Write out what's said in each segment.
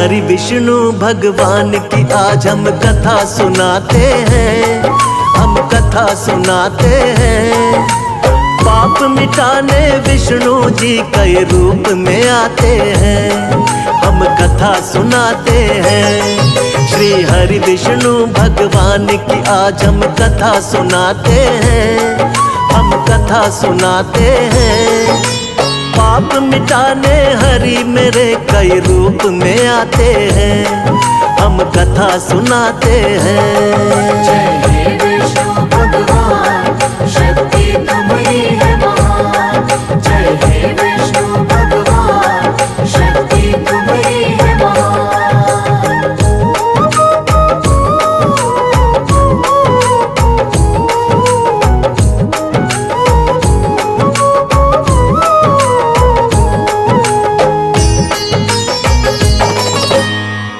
हरि विष्णु भगवान की आज हम कथा सुनाते हैं, हम कथा सुनाते हैं। पाप मिटाने विष्णु जी कई रूप में आते हैं, हम कथा सुनाते हैं। श्री हरि विष्णु भगवान की आज हम कथा सुनाते हैं, हम कथा सुनाते हैं। पाप मिटाने हरि मेरे कई रूप में आते हैं, हम कथा सुनाते हैं। जय हे विष्णु भगवान, शक्ति तुम्हारी है महान। जय हे विष्णु भगवान, शक्ति तुम्हारी है महान।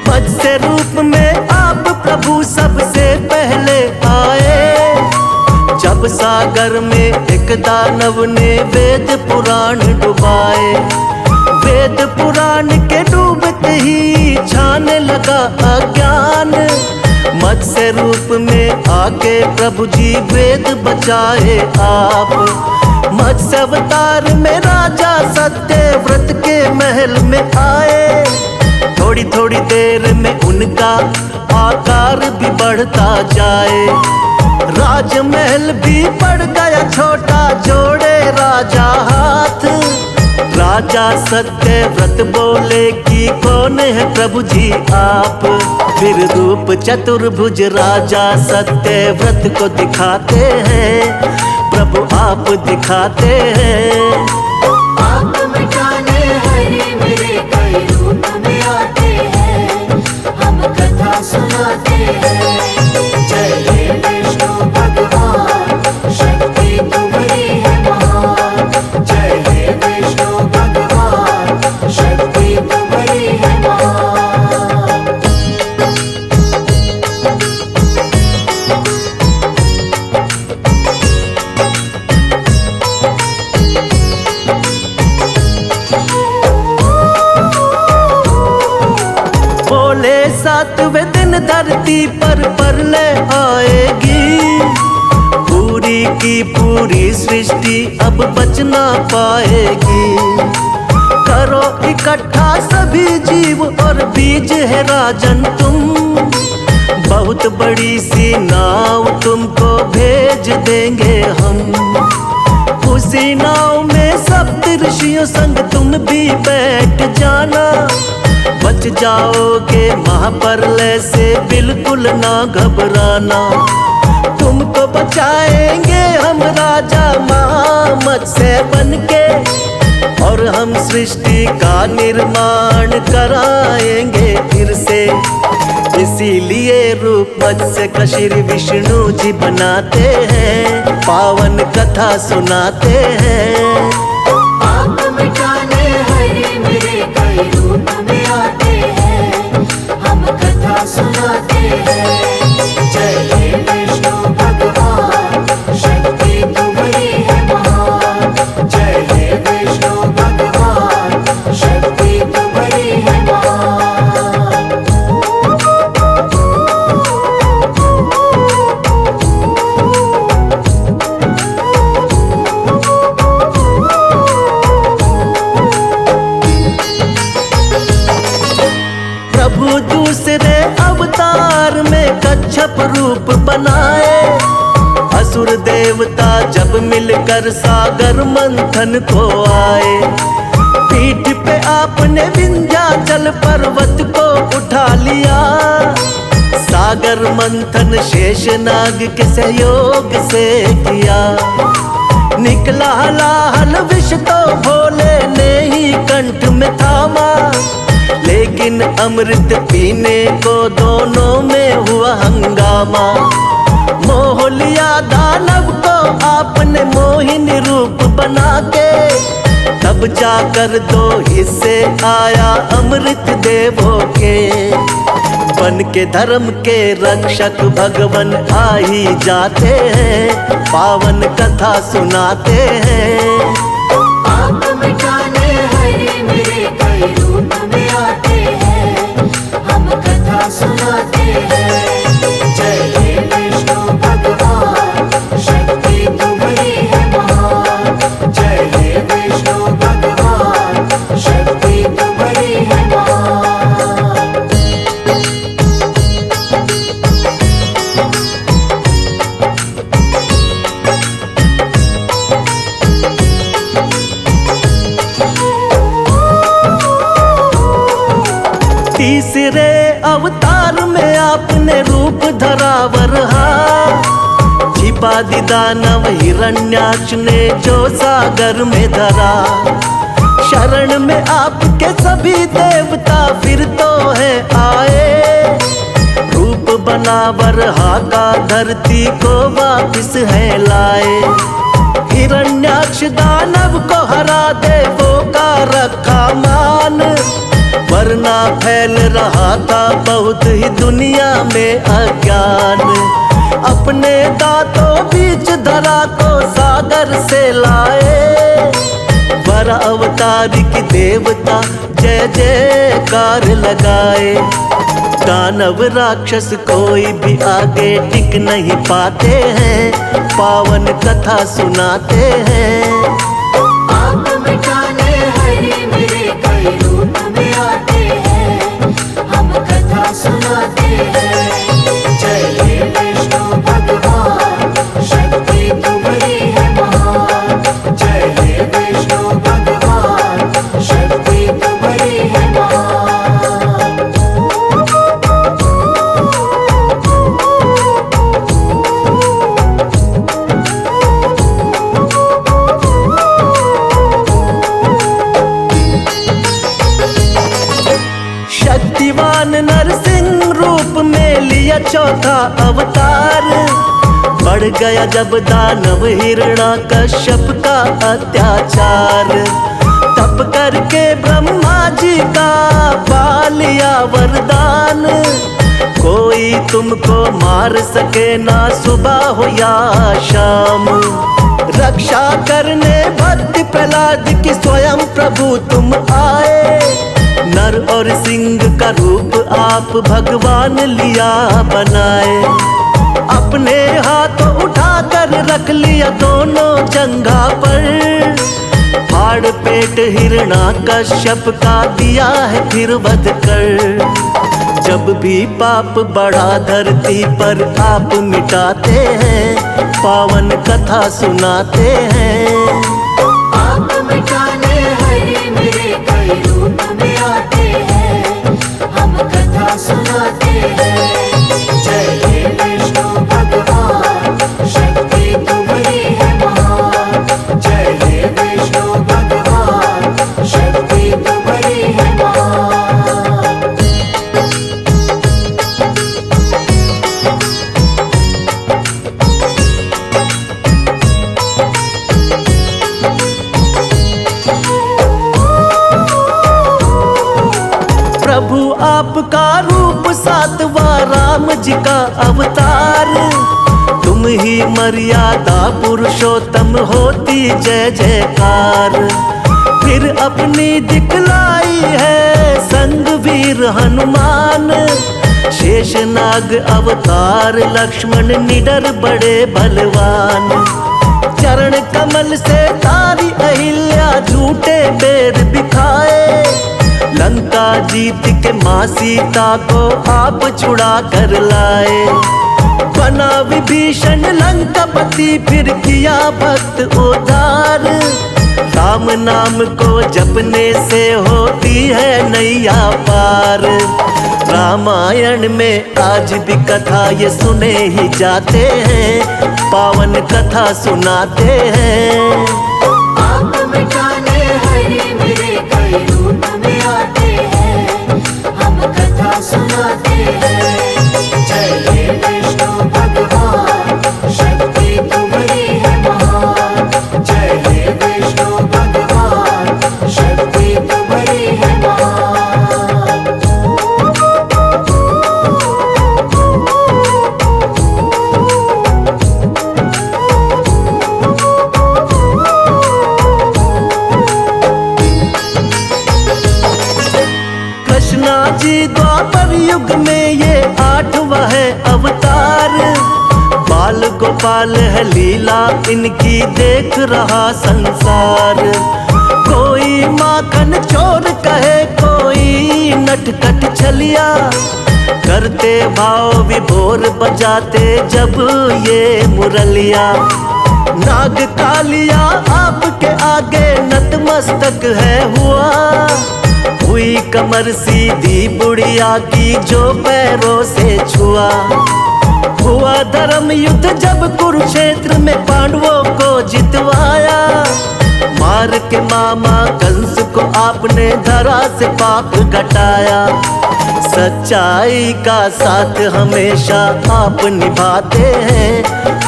मत्स्य रूप में आप प्रभु सबसे पहले आए, जब सागर में एक दानव ने वेद पुराण डुबाए। वेद पुराण के डूबते ही छाने लगा अज्ञान, मत्स्य रूप में आके प्रभु जी वेद बचाए आप। मत्स्य अवतार में राजा सत्यव्रत के महल में आए, थोड़ी थोड़ी देर में उनका आकार भी बढ़ता जाए। राजमहल भी बढ़ गया छोटा, जोड़े राजा हाथ। राजा सत्यव्रत बोले कि कौन है प्रभु जी आप। फिर रूप चतुर्भुज राजा सत्यव्रत को दिखाते हैं, प्रभु आप दिखाते हैं। पाप मिटाने हरि मेरे कई रूप में आते हैं, हम कथा सुनाते हैं। जय हे विष्णु भगवान, शक्ति तुम्हारी है महान। जय हे विष्णु भगवान, शक्ति तुम्हारी है महान। बोले सातवें दिन धरती पर प्रलय आएगी, पूरी की पूरी सृष्टि अब बच ना पाएगी। करो इकट्ठा सभी जीव और बीज है राजन तुम, बहुत बड़ी सी नाव तुमको भेज देंगे हम। उसी नाव में सप्त ऋषियों संग तुम भी बैठ जाना, बच जाओगे महाप्रलय से बिल्कुल ना घबराना। तुमको बचाएंगे हम राजा मत्स्य बनके, और हम सृष्टि का निर्माण कराएंगे फिर से। इसीलिए रूप मत्स्य का श्री विष्णु जी बनाते हैं, पावन कथा सुनाते हैं। पाप मिटाने हरि मेरे कई रूप में आते हैं, हम कथा सुनाते हैं। जय हे विष्णु भगवान, शक्ति तुम्हारी है महान। जय हे विष्णु भगवान, शक्ति तुम्हारी है महान। प्रभु दूसरे अवतार में कच्छप रूप बनाए, असुर देवता जब मिलकर सागर मंथन को आए। पीठ पे आपने विंध्याचल पर्वत को उठा लिया, सागर मंथन शेषनाग के सहयोग से किया। निकला हलाहल विष तो भोले ने ही कंठ में थामा, लेकिन अमृत पीने को दोनों में हुआ हंगामा। मोह लिया दानव को आपने मोहिनी रूप बना के, तब जाकर दो हिस्से आया अमृत देवों के। बन के धर्म के रक्षक भगवन आ ही जाते हैं, पावन कथा सुनाते हैं। पाप मिटाने हरि मेरे कई रूप में आते हैं, अवतार में आपने रूप धरा वरहा। छिपा दी दानव हिरण्याक्ष ने जो सागर में धरा। शरण में आपके सभी देवता फिर तो है आए। रूप बना वरहा का धरती को वापिस है लाए। हिरण्याक्ष दानव को हरा देवों का रखा मान। वरना फैल रहा था बहुत ही दुनिया में अज्ञान। अपने दांतों बीच धरा को सागर से लाए। वर अवतार की देवता जय जयकार लगाए। दानव राक्षस कोई भी आगे टिक नहीं पाते हैं। पावन कथा सुनाते हैं। आप मिटाने हरि मेरे कई रूप में आते हैं। हम कथा सुनाते हैं। जय हे विष्णु भगवान, शक्ति तुम्हारी है महान। जय हे विष्णु भगवान, शक्ति तुम्हारी है महान। शक्तिवान नरसिंह रूप में लिया चौथा अवतार। बढ़ गया जब दानव हिरण्याकश्यप का अत्याचार। तप करके ब्रह्मा जी का पा लिया वरदान। कोई तुमको मार सके ना सुबह हो या शाम। रक्षा करने भक्त प्रहलाद की स्वयं प्रभु तुम आए। नर और सिंह का रूप आप भगवान लिया बनाए। अपने हाथों उठाकर रख लिया दोनों जंघा पर। फाड़ पेट हिरण्याकश्यप का दिया है फिर वध कर। जब भी पाप बढ़ा धरती पर आप मिटाते हैं। पावन कथा सुनाते हैं। आप मिटाने हरि मेरे कई रूप में आते हैं। हम कथा सुनाते हैं। जय हे विष्णु भगवान, शक्ति तुम्हारी है महान। जय हे विष्णु भगवान, शक्ति तुम्हारी है महान। प्रभु आपका रूप सातवां राम जी का अवतार। तुम ही मर्यादा पुरुषोत्तम होती जय जयकार। फिर अपनी दिखलाई है संग वीर हनुमान। शेषनाग अवतार लक्ष्मण निडर बड़े बलवान। चरण कमल से तारी अहिल्या झूठे बेर बिखाए। लंका जीत के माँ सीता को आप छुड़ा कर लाए। बना विभीषण लंकापति फिर किया भक्त उद्धार। राम नाम को जपने से होती है नैया पार। रामायण में आज भी कथा ये सुने ही जाते हैं। पावन कथा सुनाते हैं। आप मिटाने हरि मेरे कई रूप में आते हैं। हम कथा सुनाते हैं। जय हे विष्णु भगवान, शक्ति तुम्हारी है महान। जय हे विष्णु भगवान, शक्ति तुम्हारी है महान। कृष्णा जी द्वापर युग में ये 8वां है अवतार। बाल गोपाल है लीला इनकी देख रहा संसार। कोई माखन चोर कहे कोई नटखट छलिया। करते भाव विभोर बजाते जब ये मुरलिया। नाग कालिया आपके आगे नतमस्तक है हुआ। हुई कमर सीधी बुढ़िया की जो पैरों से छुआ। हुआ धर्म युद्ध जब कुरुक्षेत्र में पांडवों को जितवाया। मार के मामा कंस को आपने धरा से पाप घटाया। सच्चाई का साथ हमेशा आप निभाते हैं,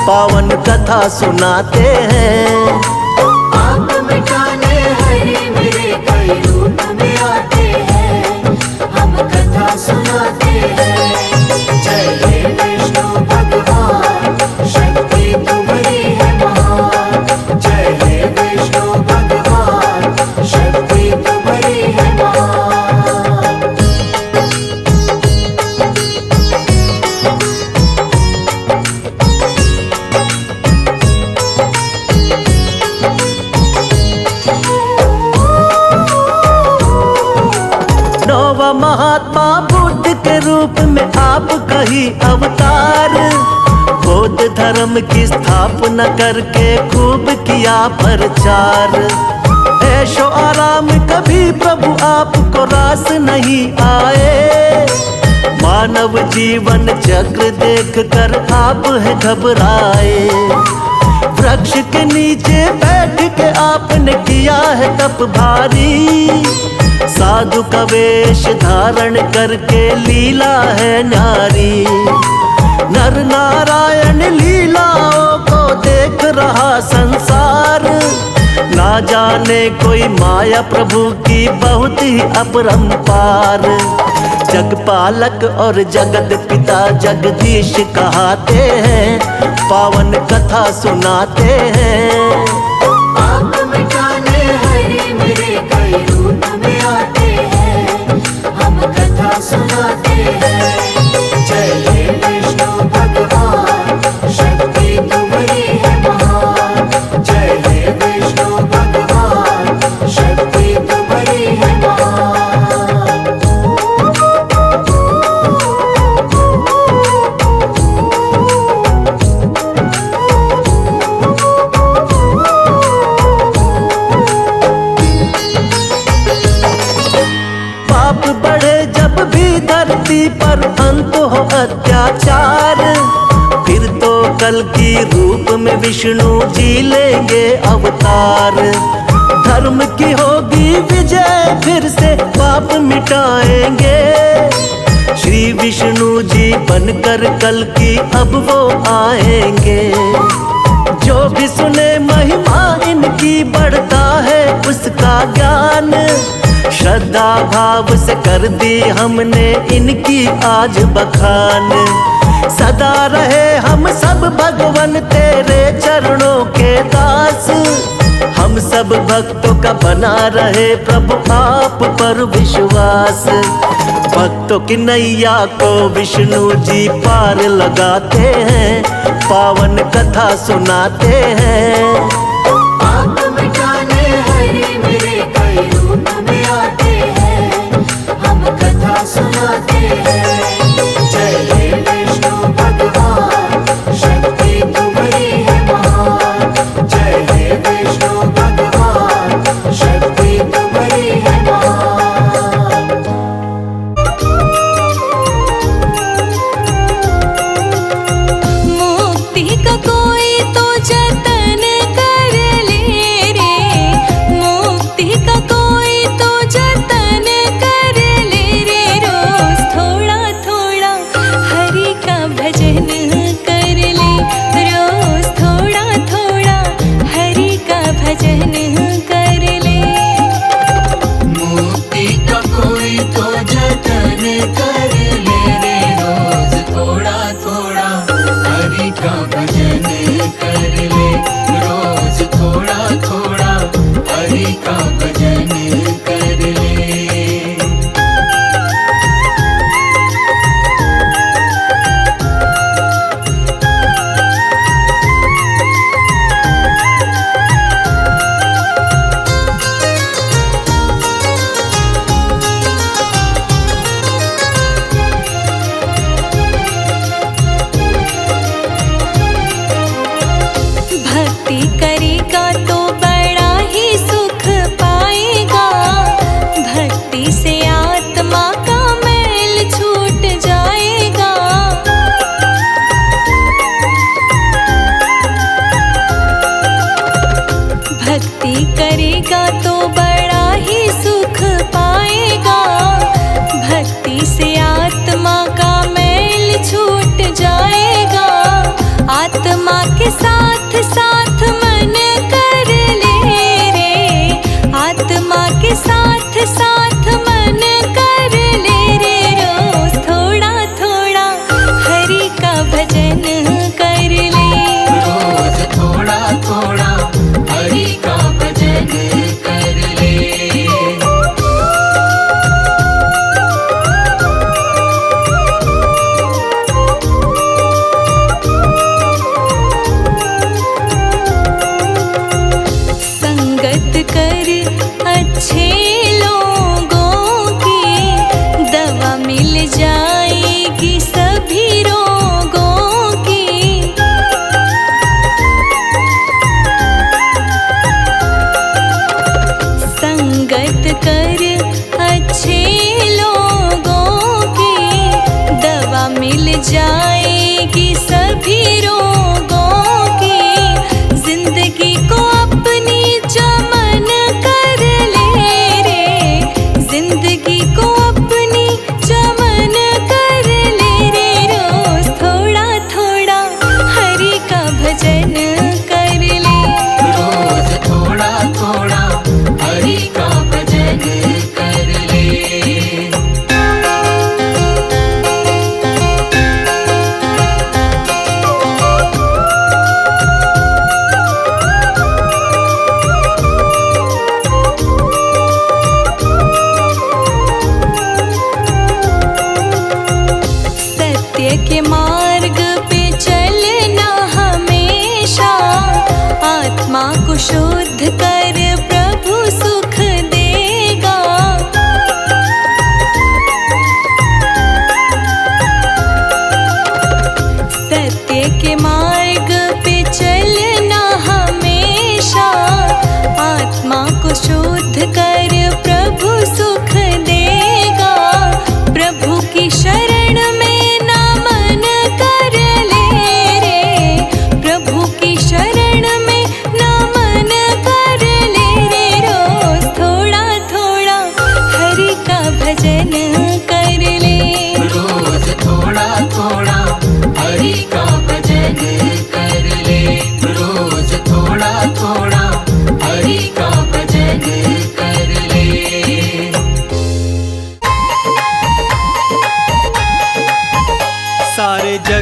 पावन कथा सुनाते हैं। आप मिटाने हरि मेरे कई रूप में आते हैं, हम कथा सुनाते हैं। जय हे विष्णु भगवान, शक्ति तुम्हारी है महान। जय हे विष्णु भगवान, शक्ति तुम्हारी है महान। नौवा महात्मा बुद्ध के रूप में आप कही अवतार। बौद्ध धर्म की स्थापना करके खूब किया प्रचार। ऐशो आराम कभी प्रभु आपको रास नहीं आए। मानव जीवन चक्र देख कर आप है घबराए। वृक्ष के नीचे बैठ के आपने किया है तप भारी। साधु का वेश धारण करके लीला है नारी। नर नारायण लीलाओं को देख रहा संसार। ना जाने कोई माया प्रभु की बहुत ही अपरंपार। जगपालक और जगत पिता जगदीश कहाते हैं, पावन कथा सुनाते हैं। आप मिटाने हरि मेरे कई रूप में आते हैं, हम कथा सुनाते हैं। जय हे विष्णु भगवान, शक्ति तुम्हारी है महान। जय हे विष्णु भगवान, शक्ति तुम्हारी है महान। पाप बढ़े जब भी धरती पर अंत हो अत्याचार। फिर तो कल की रूप में विष्णु जी लेंगे अवतार। धर्म की होगी विजय, फिर से पाप मिटाएंगे। श्री विष्णु जी बनकर कल की अब वो आएंगे। जो भी सुने महिमा इनकी बढ़ता है उसका ज्ञान। श्रद्धा भाव से कर दी हमने इनकी आज बखान। सदा रहे हम सब भगवन तेरे चरणों के दास। हम सब भक्तों का बना रहे प्रभु आप पर विश्वास। भक्तों की नैया को विष्णु जी पार लगाते हैं, पावन कथा सुनाते हैं। आप मिटाने हरि मेरे कई रूप में आते हैं, हम कथा सुनाते हैं। जय हे विष्णु भगवान, शक्ति तुम्हारी है महान। जय हे विष्णु भगवान, शक्ति तुम्हारी है महान। मुक्ति का कोई तो जतन कर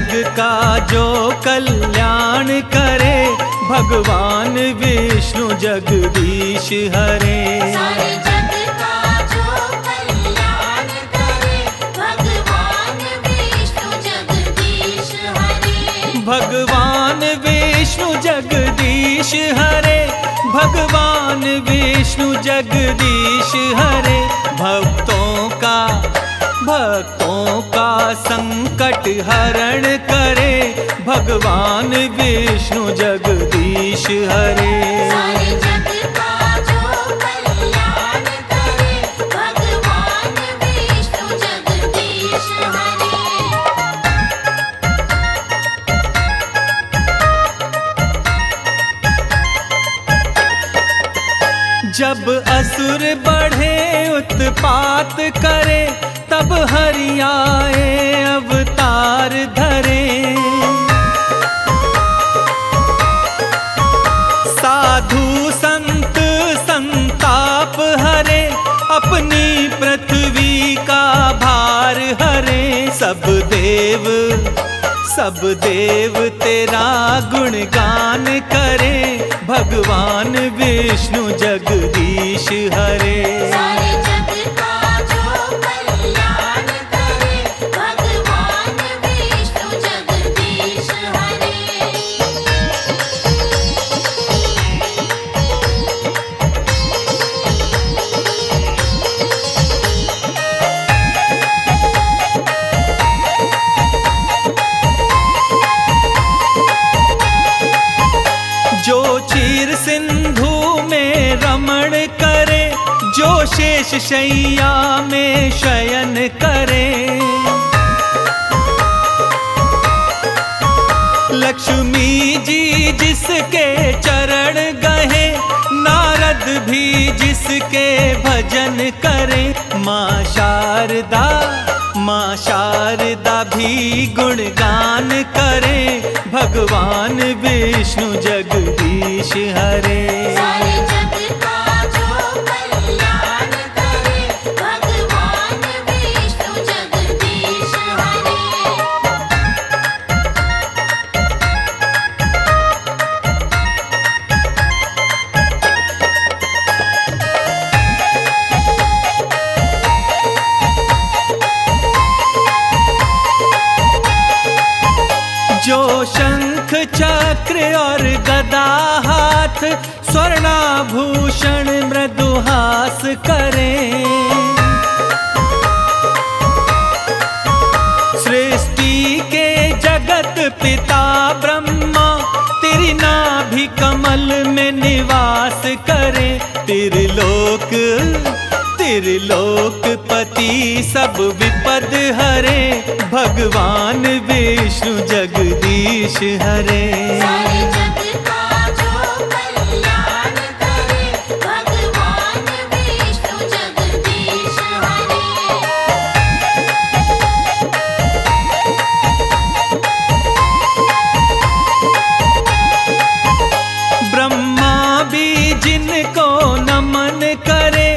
जग का जो कल्याण करे, भगवान विष्णु जगदीश हरे। सारे जग का जो कल्याण करे, भगवान विष्णु जगदीश हरे। भगवान विष्णु जगदीश हरे, भगवान विष्णु जगदीश हरे। भक्तों का संकट हरण करे, भगवान विष्णु जगदीश हरे। सारे जग का जो कल्याण करे, भगवान विष्णु जगदीश हरे। जब असुर बढ़े उत्पात करे, तब हरि आए अवतार धरे। साधु संत संताप हरे, अपनी पृथ्वी का भार हरे। सब देव तेरा गुणगान करे, भगवान विष्णु जगदीश हरे। सारे जग का जो कल्याण करे, भगवान विष्णु जगदीश हरे। जो क्षीर सिंधु में रमण करे, जो शेष शैया में शयन करे। लक्ष्मी जी जिसके चरण गहे, नारद भी जिसके भजन करे। माँ शारदा भी गुणगान करे, भगवान विष्णु जगदीश हरे। सारे जग का जो कल्याण करे, भगवान विष्णु जगदीश हरे। जो शंख चक्र और गदा हाथ, स्वर्णाभूषण मृदुहास करे। सृष्टि के जगत पिता ब्रह्मा, तेरी नाभि कमल में निवास करे। त्रिलोकपति सब विपद हरे, भगवान विष्णु जगदीश हरे। सारे जग का जो कल्याण करे, भगवान विष्णु जगदीश हरे। ब्रह्मा भी जिनको नमन करे,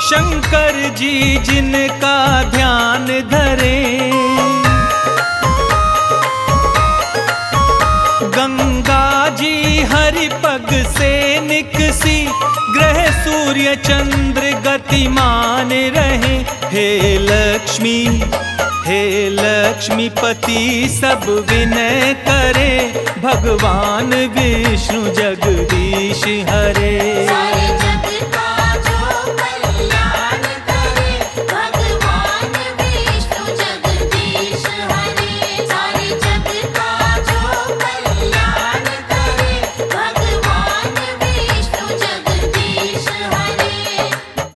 शंकर जी जिनका ध्यान धरे। गंगा जी हरि पग से निकसी, ग्रह सूर्य चंद्र गतिमान रहे। हे लक्ष्मीपति सब विनय करे, भगवान विष्णु जगदीश हरे। सारे